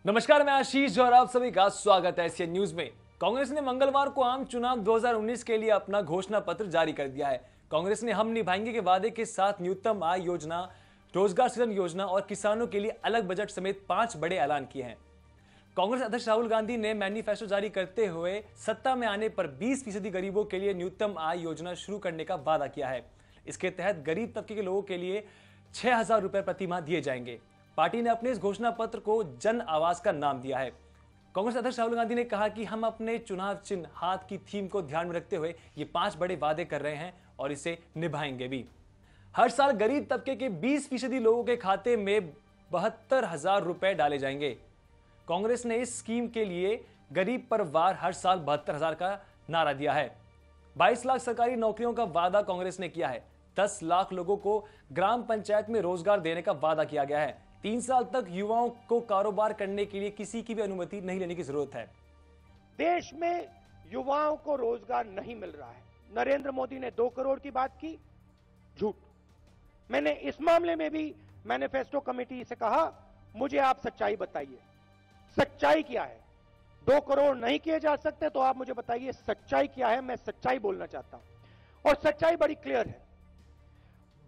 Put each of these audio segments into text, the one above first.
नमस्कार, मैं आशीष और आप सभी का स्वागत है एशियन न्यूज में। कांग्रेस ने मंगलवार को आम चुनाव 2019 के लिए अपना घोषणा पत्र जारी कर दिया है। कांग्रेस ने हम निभाएंगे के वादे के साथ न्यूनतम आय योजना, रोजगार सृजन योजना और किसानों के लिए अलग बजट समेत 5 बड़े ऐलान किए हैं। कांग्रेस अध्यक्ष राहुल गांधी ने मैनिफेस्टो जारी करते हुए सत्ता में आने पर 20% गरीबों के लिए न्यूनतम आय योजना शुरू करने का वादा किया है। इसके तहत गरीब तबके के लोगों के लिए 6,000 रुपए प्रति माह दिए जाएंगे। पार्टी ने अपने इस घोषणा पत्र को जन आवाज का नाम दिया है। कांग्रेस अध्यक्ष राहुल गांधी ने कहा कि हम अपने चुनाव चिन्ह हाथ की थीम को ध्यान में रखते हुए ये 5 बड़े वादे कर रहे हैं और इसे निभाएंगे भी। हर साल गरीब तबके के 20% लोगों के खाते में 72,000 रुपए डाले जाएंगे। कांग्रेस ने इस स्कीम के लिए गरीब परिवार हर साल 72,000 का नारा दिया है। 22 लाख सरकारी नौकरियों का वादा कांग्रेस ने किया है। 10 लाख लोगों को ग्राम पंचायत में रोजगार देने का वादा किया गया है। 3 साल तक युवाओं को कारोबार करने के लिए किसी की भी अनुमति नहीं लेने की जरूरत है। देश में युवाओं को रोजगार नहीं मिल रहा है। नरेंद्र मोदी ने 2 करोड़ की बात की, झूठ। मैंने इस मामले में भी मैनिफेस्टो कमेटी से कहा, मुझे आप सच्चाई बताइए, सच्चाई क्या है। 2 करोड़ नहीं किए जा सकते तो आप मुझे बताइए सच्चाई क्या है। मैं सच्चाई बोलना चाहता हूं और सच्चाई बड़ी क्लियर है।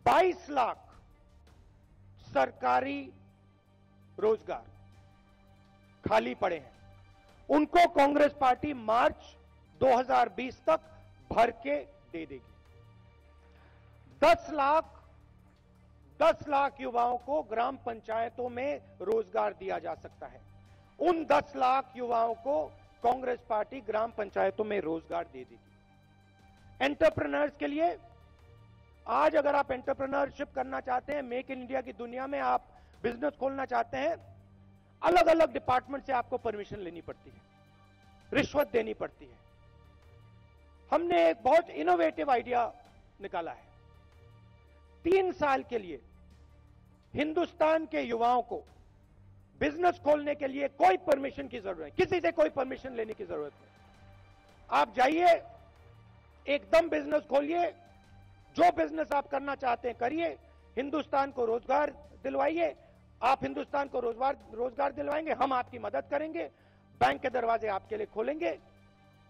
22 लाख सरकारी रोजगार खाली पड़े हैं, उनको कांग्रेस पार्टी मार्च 2020 तक भर के दे देगी। 10 लाख युवाओं को ग्राम पंचायतों में रोजगार दिया जा सकता है। उन 10 लाख युवाओं को कांग्रेस पार्टी ग्राम पंचायतों में रोजगार दे देगी। एंटरप्रेन्योर्स के लिए, आज अगर आप एंटरप्रेन्योरशिप करना चाहते हैं, मेक इन इंडिया की दुनिया में आप बिजनेस खोलना चाहते हैं, अलग अलग डिपार्टमेंट से आपको परमिशन लेनी पड़ती है, रिश्वत देनी पड़ती है। हमने एक बहुत इनोवेटिव आइडिया निकाला है। 3 साल के लिए हिंदुस्तान के युवाओं को बिजनेस खोलने के लिए कोई परमिशन की जरूरत नहीं, किसी से कोई परमिशन लेने की जरूरत नहीं। आप जाइए, एकदम बिजनेस खोलिए, जो बिजनेस आप करना चाहते हैं करिए, हिंदुस्तान को रोजगार दिलवाइए। आप हिंदुस्तान को रोजगार दिलवाएंगे, हम आपकी मदद करेंगे, बैंक के दरवाजे आपके लिए खोलेंगे।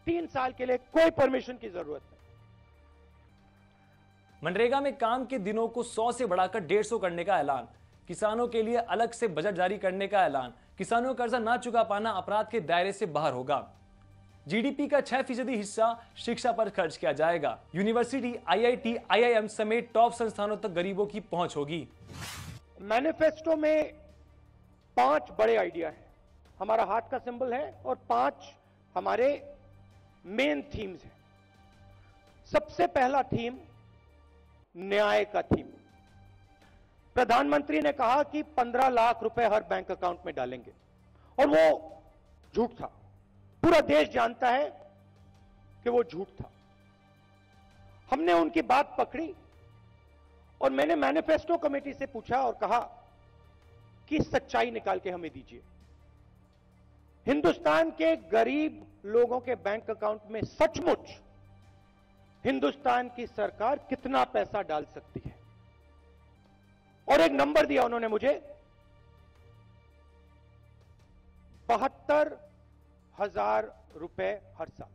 3 साल के लिए कोई परमिशन की जरूरत नहीं। मनरेगा में काम के दिनों को 100 से बढ़ाकर 150 करने का ऐलान। किसानों के लिए अलग से बजट जारी करने का ऐलान। किसानों का कर्जा ना चुका पाना अपराध के दायरे से बाहर होगा। जीडीपी का 6% हिस्सा शिक्षा पर खर्च किया जाएगा। यूनिवर्सिटी, आईआईटी, आईआईएम समेत टॉप संस्थानों तक गरीबों की पहुंच होगी। मैनिफेस्टो में 5 बड़े आइडिया हैं। हमारा हाथ का सिंबल है और 5 हमारे मेन थीम्स हैं। सबसे पहला थीम न्याय का थीम। प्रधानमंत्री ने कहा कि 15 लाख रुपए हर बैंक अकाउंट में डालेंगे, और वो झूठ था। पूरा देश जानता है कि वो झूठ था। हमने उनकी बात पकड़ी और मैंने मैनिफेस्टो कमेटी से पूछा और कहा कि सच्चाई निकाल के हमें दीजिए। हिंदुस्तान के गरीब लोगों के बैंक अकाउंट में सचमुच हिंदुस्तान की सरकार कितना पैसा डाल सकती है। और एक नंबर दिया उन्होंने मुझे, 72,000 रुपए हर साल।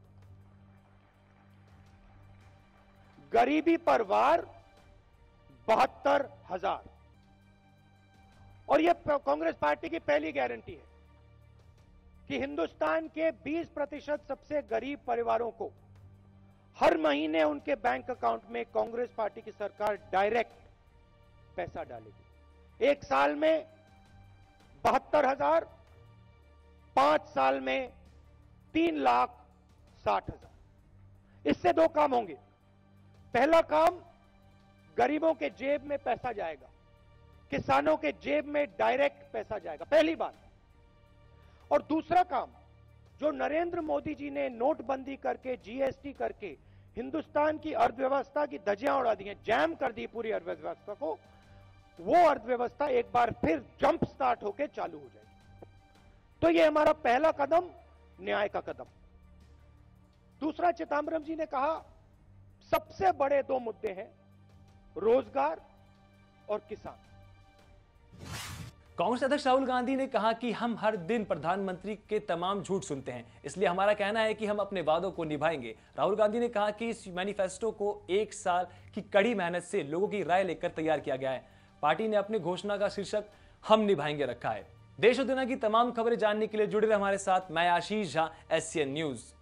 गरीबी परिवार 72,000। और यह कांग्रेस पार्टी की पहली गारंटी है कि हिंदुस्तान के 20% सबसे गरीब परिवारों को हर महीने उनके बैंक अकाउंट में कांग्रेस पार्टी की सरकार डायरेक्ट पैसा डालेगी। 1 साल में 72,000, 5 साल में 3,60,000। इससे 2 काम होंगे। पहला काम, गरीबों के जेब में पैसा जाएगा, किसानों के जेब में डायरेक्ट पैसा जाएगा, पहली बात। और दूसरा काम, जो नरेंद्र मोदी जी ने नोटबंदी करके, जीएसटी करके हिंदुस्तान की अर्थव्यवस्था की धज्जियां उड़ा दी हैं, जैम कर दी पूरी अर्थव्यवस्था को, वो अर्थव्यवस्था एक बार फिर जंप स्टार्ट होकर चालू हो जाएगी। तो ये हमारा पहला कदम, न्याय का कदम। दूसरा, चिदंबरम जी ने कहा सबसे बड़े 2 मुद्दे हैं, रोजगार और किसान। कांग्रेस अध्यक्ष राहुल गांधी ने कहा कि हम हर दिन प्रधानमंत्री के तमाम झूठ सुनते हैं, इसलिए हमारा कहना है कि हम अपने वादों को निभाएंगे। राहुल गांधी ने कहा कि इस मैनिफेस्टो को 1 साल की कड़ी मेहनत से लोगों की राय लेकर तैयार किया गया है। पार्टी ने अपनी घोषणा का शीर्षक हम निभाएंगे रखा है। देश और दुनिया की तमाम खबरें जानने के लिए जुड़े रहे हमारे साथ। मैं आशीष झा, एससीएन न्यूज।